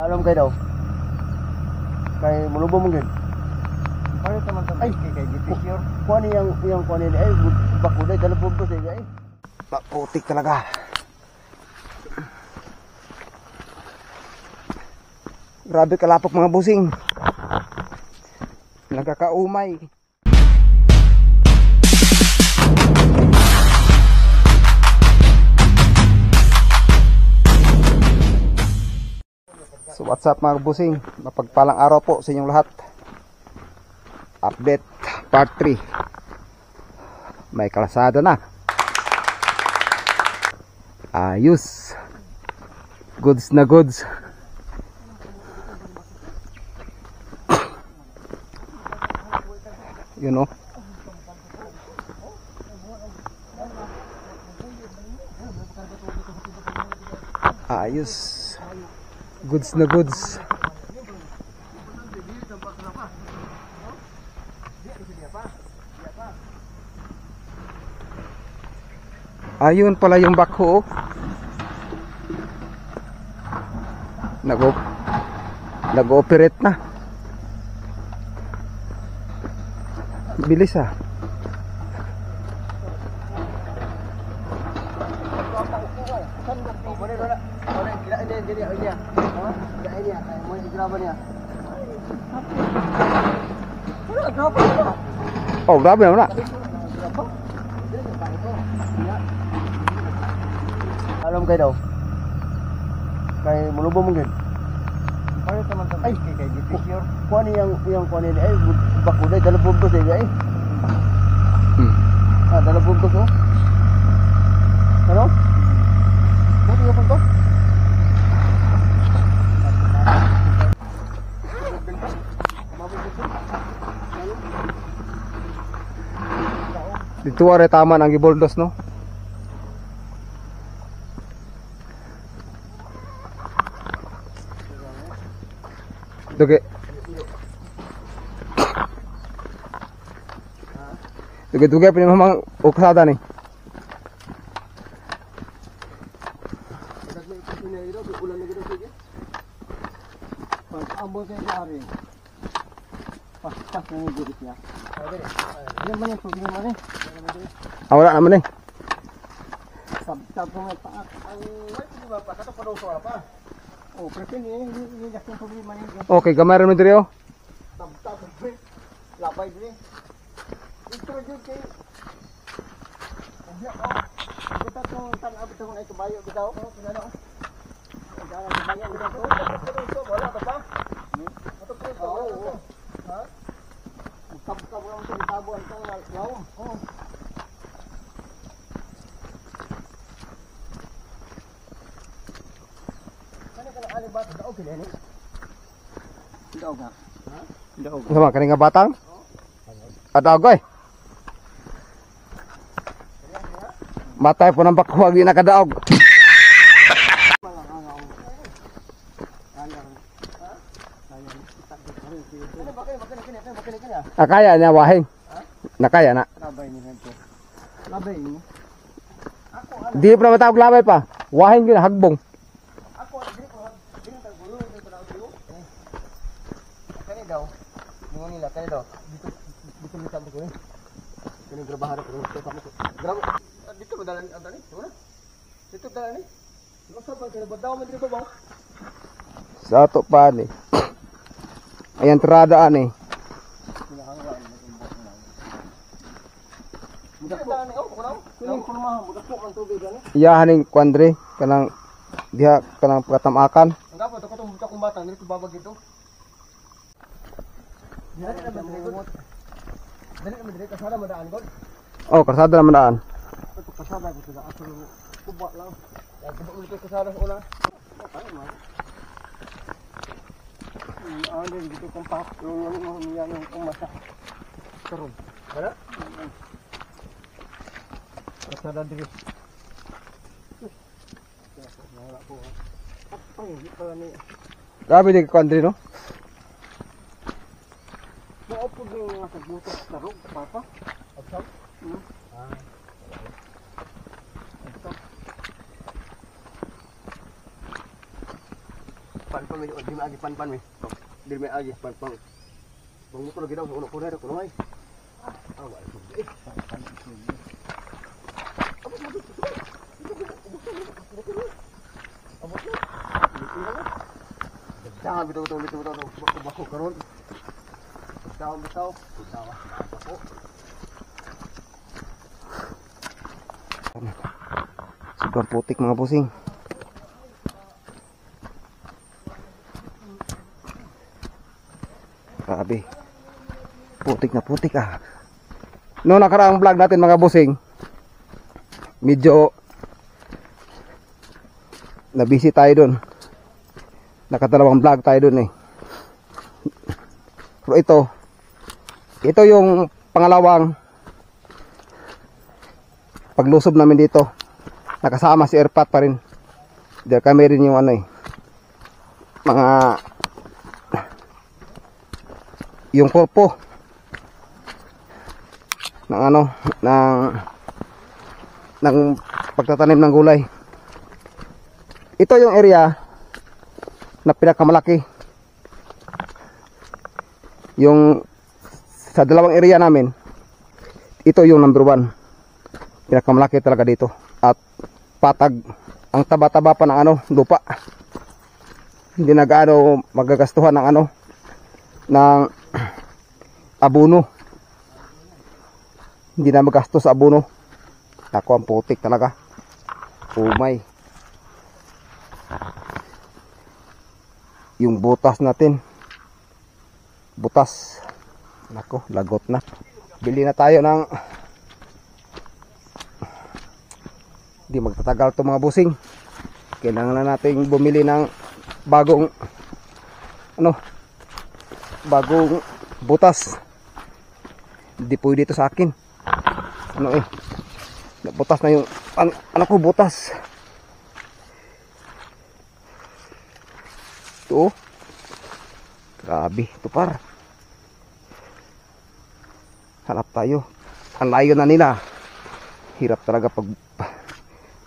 Alam kayo daw. Kay mulubong mungkin. Ano teman-teman? Ay, kay Gitisyor. Kuan yang kuan ini ay bakuday dalapog ko sa ay. Putik talaga. Grabe kalapok mga busing. Nagkakaumay. So what's up mga busing? Mapagpalang araw po sa inyong lahat. Update part 3. May kalasada na. Ayos. Goods na goods. You know. Ayos. Goods na goods. Ayun pala yung backhoe. Nag-ooperate na. Bilis ah. Oh, grabe naman na. Alam kayo daw. Kay mulubong mungkin. Ano teman-teman? Ay, kay Gitisyor. Kuan yang kuan ini ay bakuday dalapog ko sa ay. Dalapog ko so. Ano? Buti yung punto. Dito wala tama ang giboldos no. Duge-duge pa ni mamang uksada ni. Ambon kayo sa ari. Pas-pas na yung gigit niya. Yan man yung problema ni. Wala naman eh. Sab-sab ko nga paak. Ang wala ba pa kato pa daw sa pa. Oh, pero yung yung problema ni. Okay, gamay ra mo diri oh. Sab-sab ko. Labay diri. Ito jud kay. Abya ko. Kita tong tan-ab tong ay kabayo bitaw. Oh, pinalo. Ang kabayo bitaw. Wala ba pa? Ato pre. Oo. Ha? Magkab-kab lang sa tabo ang lawom. Oh. Alibat daog kini ni. Daog ha. Daog. Sama kani nga batang? Adaog oy. Matay po ng bakwag di nakadaog. Kaya niya wahing. Nakaya na. Labay ni nito. Labay ni. Di pa matawag labay pa. Wahing gyud hagbong. Daw. Mo nila kay daw. Dito mi tampo ko ni. Kini grabahan ko dito tampo. Grabo. Dito madalan ang tani, wala. Dito dalan ni. Ano sa pag daw mo dito ba? Sa ato pa ni. Ayan trada ani. Iyahaning kwandre kanang diha kanang patamakan. Ang gapo to katong buta kong batang dito babag ito. Dali naman dali kasada madaan god. Oh, kasada naman daan. Ito kasada ko sila aso kuba lang. Ya kuba ulit kasada sa una. Ay man. Ano dito kung pa yung kumasa. Karon. Wala? Kasada diri. Wala po. Ay, pala ni. Grabe di kwandre no. Opo din yung nasa butas tarog, papa. Agsaw? Agsaw. pamili, di may agi pan mi. Di may agi pan. Bang motor lagi daw sa ulo ko na ko ay. Wala sugi. Jangan betul. Bako karon. Bitaw. Bako. Sobrang putik mga busing. Grabe. Putik na putik ah. No nakaraang vlog natin mga busing, medyo na-busy tayo dun. Nakadalawang vlog tayo dun eh. Pero ito yung pangalawang paglusob namin dito. Nakasama si Erpat pa rin. Dahil kami rin yung mga yung korpo ng pagtatanim ng gulay. Ito yung area na pinakamalaki. Yung sa dalawang area namin, ito yung number 1. Pinakamalaki talaga dito. At patag, ang taba-taba pa ng lupa. Hindi na gaano magagastuhan ng abono. Hindi na magastos sa abono. Ako ang putik talaga. Umay. Yung butas natin. Butas. Nako, lagot na. Bili na tayo ng di magtatagal to mga busing. Kailangan na natin bumili ng bagong bagong butas. Hindi pwede dito sa akin. Butas na yung anak ko butas. Ito. Grabe, ito par. Hanap tayo. Ang layo na nila. Hirap talaga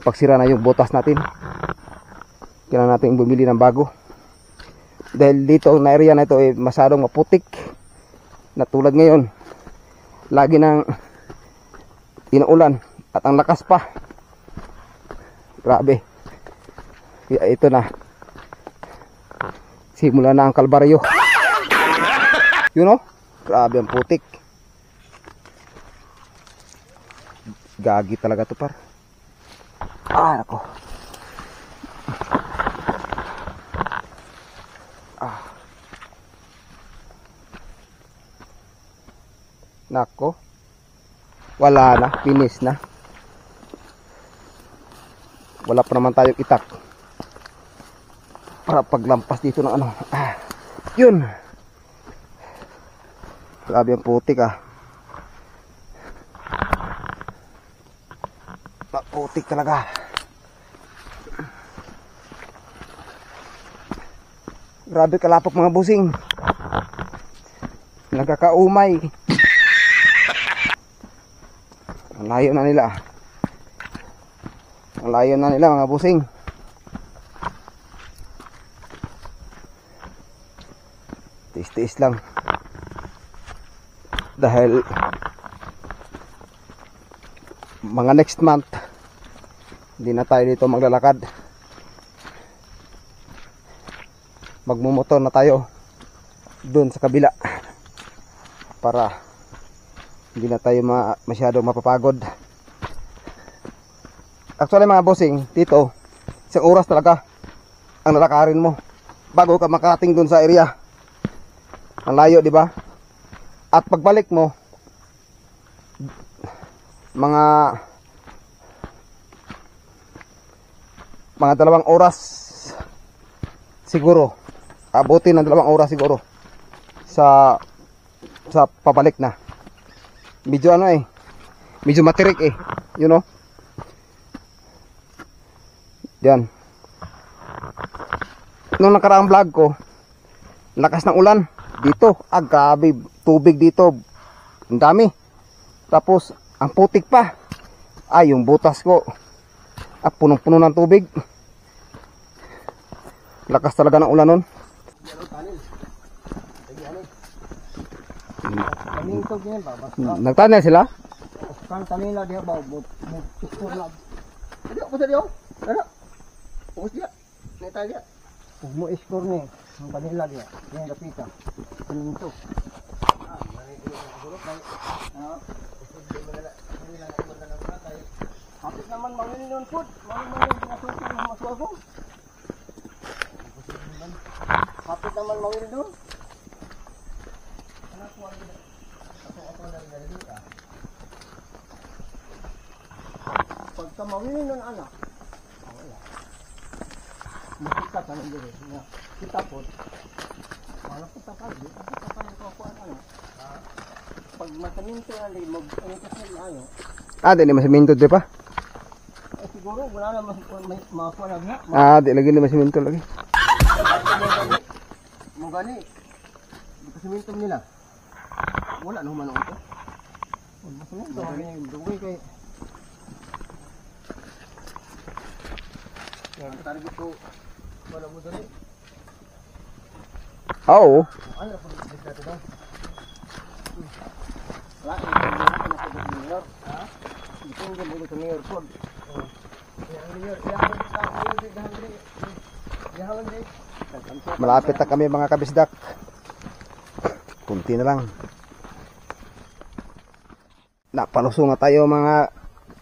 pagsira na yung butas natin. Kailangan natin bumili ng bago. Dahil dito na area na ito masyadong maputik. Na tulad ngayon, lagi nang inuulan at ang lakas pa. Grabe. Kaya ito na. Simula na ang kalbaryo. Grabe ang putik. Gagi talaga to par. Nako. Nako. Wala na, finish na. Wala pa naman tayong itak para paglampas dito ng yun. Grabe ang putik putik talaga. Grabe kalapok mga busing. Nagkakaumay. Ang layo na nila. Ang layo na nila mga busing. Tiis-tiis lang. Dahil mga next month hindi na tayo dito maglalakad. Magmumotor na tayo doon sa kabila para hindi na tayo masyadong mapapagod. Actually mga bossing, dito isang oras talaga ang lalakarin mo bago ka makarating doon sa area. Ang layo, di ba? At pagbalik mo mga 2 oras siguro. Abutin ng 2 oras siguro sa pabalik na. Medyo medyo matirik Yan. Nung nakaraang vlog ko, lakas ng ulan dito. Grabe, tubig dito. Ang dami. Tapos ang putik pa. Yung butas ko punong-puno ng tubig. Lakas talaga ng ulan nun. Ano tanin? Lagi ano? Kamintog yan ba? Basta. Nagtanay sila? Kan kanila dia ba mo tukur lang. Ano ako sa diyo? Ano? Pus dia. Neta dia. Kung mo score ni ang kanila dia. Yan kapita. Kamintog. Kapit naman mawin nun po. Mawin naman yung pinasukin ng maswago. Kapit naman mawin nun. Anak ko ang ako na rin ah. Pagka mawin nun anak. Wala. Makita ka nang dito. Kita po. Wala po tapos. Kita pa yung kakuan ano. Pag mataminto na rin, mag-anitas na ayo. Di naman siminto di pa? Siguro, wala na makakuha na nga. Di lagi naman siminto lagi. Mugani. Ipasimintom nila. Wala na humanong ito. Mataminto, ang dugay kay... Ang target ko. Wala mo dali. Oo. Ano po dito natin daw? Wala, hindi na sa mayor. Ha? Ito yung ganda sa mayor po. Malapit na kami mga kabisdak. Kunti na lang. Napalusong na tayo mga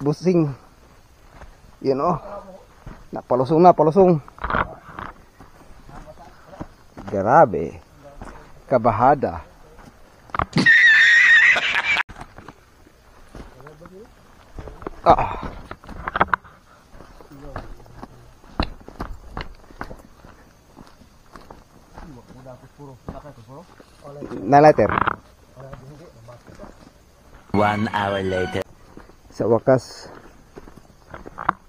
busing. Yun oh. Napalusong na, palusong. Grabe. Kabahada. Na lighter. 1 hour later. Sa wakas,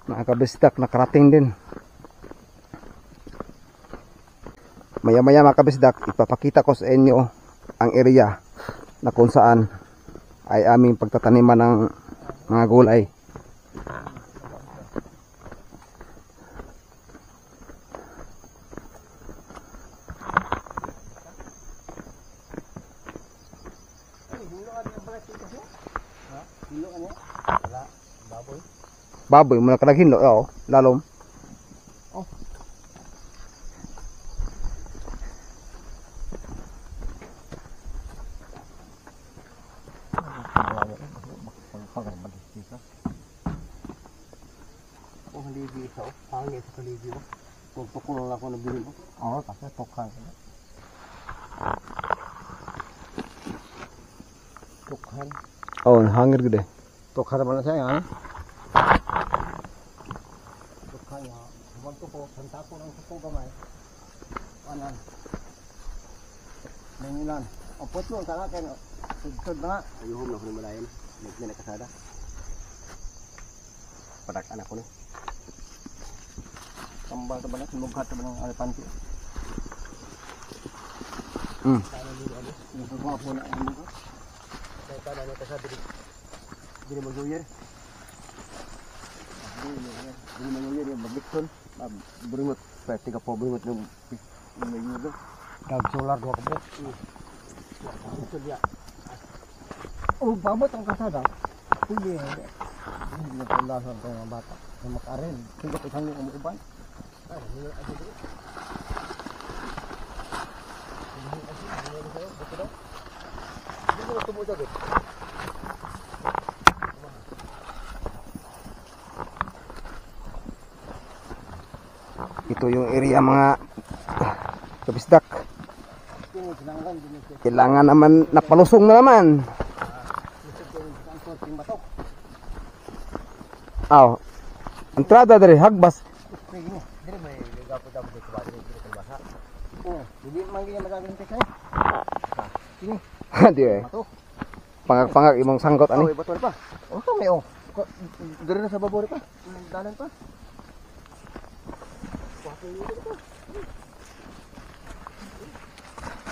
mga kabisdak, nakarating din. Maya-maya mga kabisdak, ipapakita ko sa inyo ang area na kung saan ay aming pagtataniman ng mga gulay. Baboy, mula ka naghinlo, oo, lalom. Kung haligi ito, hangin sa haligi mo. Kung tukulong ako na bilhin mo. Oo, kasi tukhan. Tukhan. Oo, hangir gede. Tukhan naman na siya yan. Tukhan niya. Huwag ko po, santa ko ng suko gamay. Anan. Nangilan. Ang puwet mo, sana kayo. Sudsud na nga. Ayuhom na ako ng malayan. Nagpina na kasada. Padak anak ko na. Tambal ta ba na? Sinughat ta ba ng alipante? Yung pagwapo na ang mga. Kaya ka na kasada rin. Hindi na mag-uyer. Hindi na mag-uyer yung mag-likson. Buringot. Pwede tiga po buringot ng may yulo. Kag solar dua ka po. Ito dia. Oh, babot ang kasada. Hindi. Hindi na pulasan ko ng bata. Yung makarin. Hindi ko isang yung umuuban. Ito yung area mga kabisdak. Kailangan naman napalusong na naman. Aw. Entrada dari hagbas. Dili may gapo daw dito ba dito sa basa. Oh, hindi man ganyan magagawin kay. Sini. Di eh. Pangak-pangak imong sangkot ani. Ay, bato pa. Oh, to may oh. Diri na sa babor pa. Dalan pa.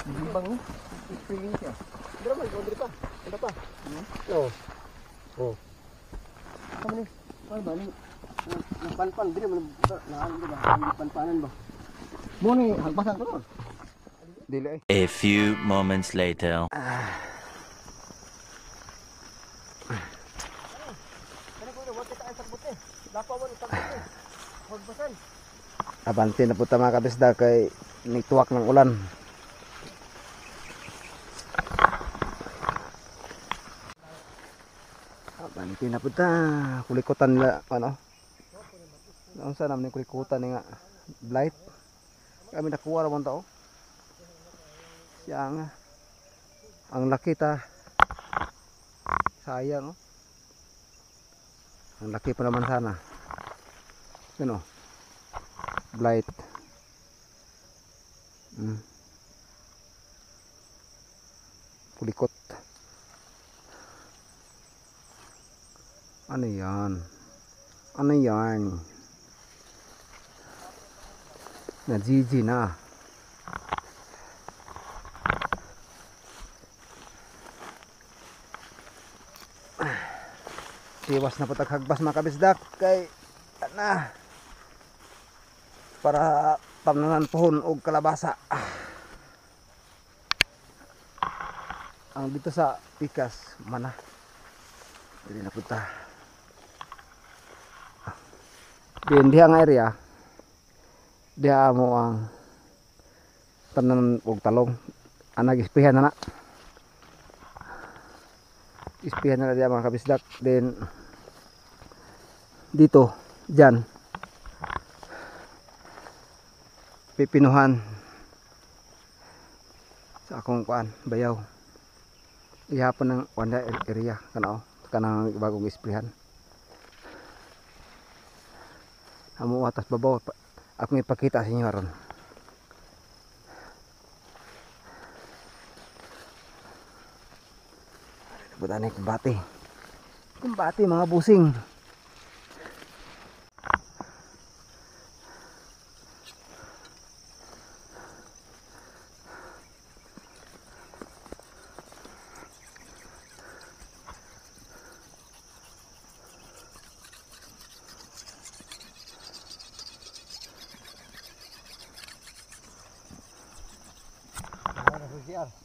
Hindi bang spring siya. Dira man diri pa. Ano pa? Oo. Oh. Kamo ni. Ay bali. Napanpan diri man na ano ba? Panpanan ba? Mo ni hagbasan ko ron. Dili ay. A few moments later. Ano ko na, wala tayo sa buti. Lapaw mo sa buti. Hagbasan. Abante na po ta mga kabisda kay nituwak ng ulan. Abante na po ta. Kulikutan nila ano. Noon sa namin kulikutan nga blight. Kami nakuha raman tao. Siya nga. Ang laki ta. Sayang oh. Ang laki pa naman sana. Ano? Blight. Pulikot. Ano yan? Ano yan? Na-GG na. Tiwas na pataghagpas mga kabisdak kay na para tamnanan pohon og kalabasa. Ang dito sa pikas mana dili na punta. Din diha nga area diha mo ang tamnanan og talong anag ispihan na ispihan na diha mga kabisdak. Then dito dyan pipinuhan sa akong kuan bayaw ihapon ng wanda area kanang bagong isprihan amo atas babaw akong ipakita sa inyo ron. Butan ni kumbati mga busing. CR.